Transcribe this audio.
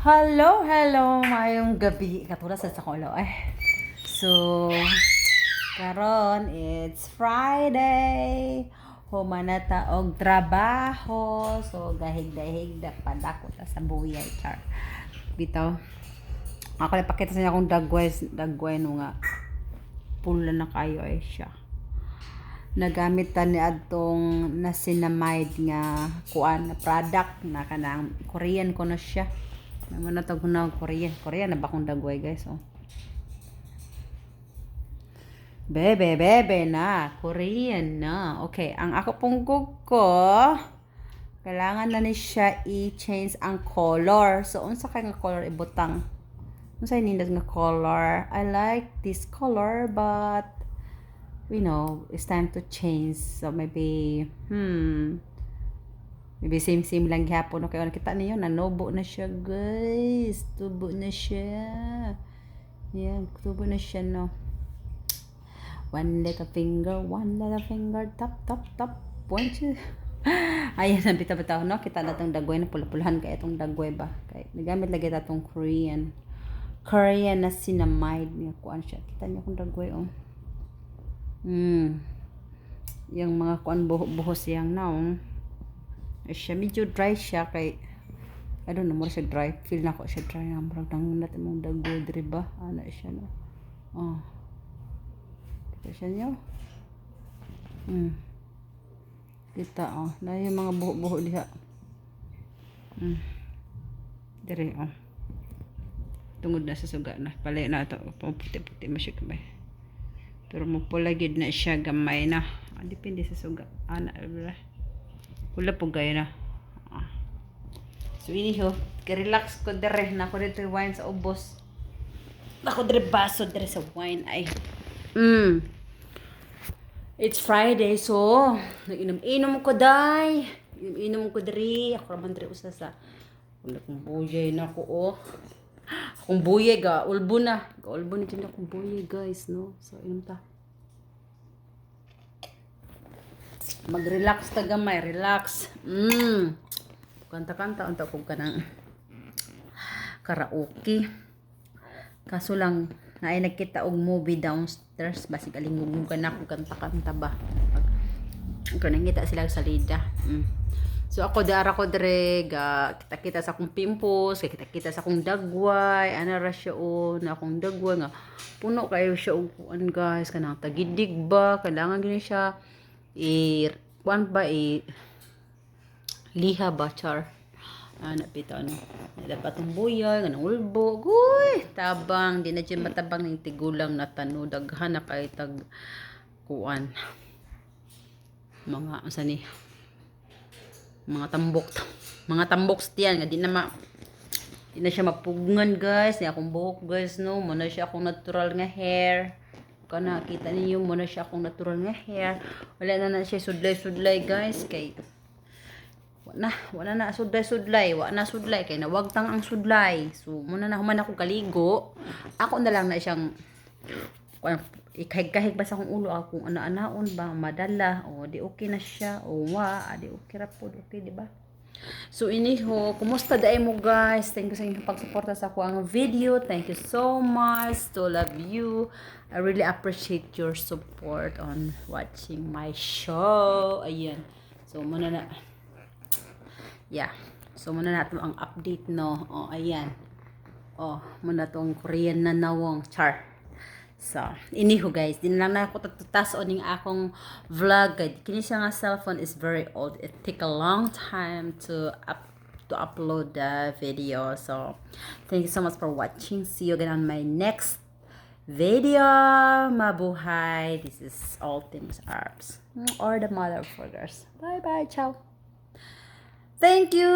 Hello, hello, mayong gabi. Katulad sa sakolo ay. So, karon it's Friday. Humana ta og trabaho. So, gahig-dahig da padako ta sa buyay char. Bitaw. Ako na pakita sa inyo akong dagway no nga. Pula na kayo ay siya. Nagamit ta ni adtong nasinamide nga kuan na product na kanang Korean ko na siya. Naman na tag na Korean na ba kung dagway guys oh. Bebe na Korean na. Okay, ang ako pong ko kailangan na ni siya i-change ang color. So unsa kay nga color ibutang? Unsa nindot nga color? I like this color but we know it's time to change. So maybe maybe same lang gyapon no kay nakita niyo nanobo na siya guys. Tubo na siya. Yan, tubo na siya no. One little finger, tap. One, two. Ayan, bitaw no. Kita na tong dagway na pula-pulahan kay itong dagway ba. Kay nagamit lagi ta tong Korean na cinnamide niya kuan siya. Kita niyo kung dagway oh. Yung mga kuan buhos yang naong. Siya medyo dry siya kay I don't know, more siya dry. Feel na ko siya dry na murag nang natin mong dagway diri ba. Ana siya no. Oh. Kita siya niyo. Kita oh, na yung mga buho diha. Diri oh. Tungod na sa suga na. Pala na ito. Puti-puti mo siya kamay. Pero mapulagid na siya gamay na. Depende sa suga. Ana, wala po gaya na. So, iniho. Relax ko dire. Nako dito yung wine sa ubos. Nako dire baso dire sa wine. Ay. It's Friday. So, nag-inom ko day. Inom ko dire. Ako naman dire usa sa. Wala kong buyay na ko oh. Akong buyay ga. Ulbo na. Ulbo na dyan akong buyay guys. No? So, inom ta. Mag-relax ta gamay, relax. Kanta-kanta unta ko kanang karaoke. Kaso lang naay nagkita og movie downstairs basig alingugong na ko kanta-kanta ba. Kanang kita sila sa salida. So ako dara ko dire ga kita-kita sa akong pimples, kita-kita sa akong dagway, ana ra siya o na akong dagway nga puno kayo siya og kuan guys kanang tagidig ba, kailangan gini siya liha ba char napita no dapat ng buyay ganang ulbo guy tabang di na dyan matabang ng tigulang na tanu daghan na kay tag kuan mga asa ni mga tambok tiyan nga di na siya mapugngan guys ni akong buhok guys no mo na siya akong natural nga hair kana kita niyo mo na siya akong natural nga hair wala na siya sudlay guys kay wala na sudlay kay nawag tang ang sudlay so muna na human ako kaligo ako na lang na siyang ikahig ba sa akong ulo akong ana-anaon ba madala o di okay na siya o di okay ra pod okay di ba. So iniho, kumusta daay mo guys? Thank you sa inyong pagsuporta sa ako ang video. Thank you so much. To love you. I really appreciate your support on watching my show. Ayan. So muna na. Yeah. So muna na ito ang update no. Oh, ayan. Oh, muna tong Korean na nawong char. So, iniho guys, din lang na ako tataas ning akong vlog. Kini siya nga cellphone is very old. It take a long time to upload the video. So, thank you so much for watching. See you again on my next video. Mabuhay. This is All Things Arabs or the motherfuckers. Bye bye. Ciao. Thank you.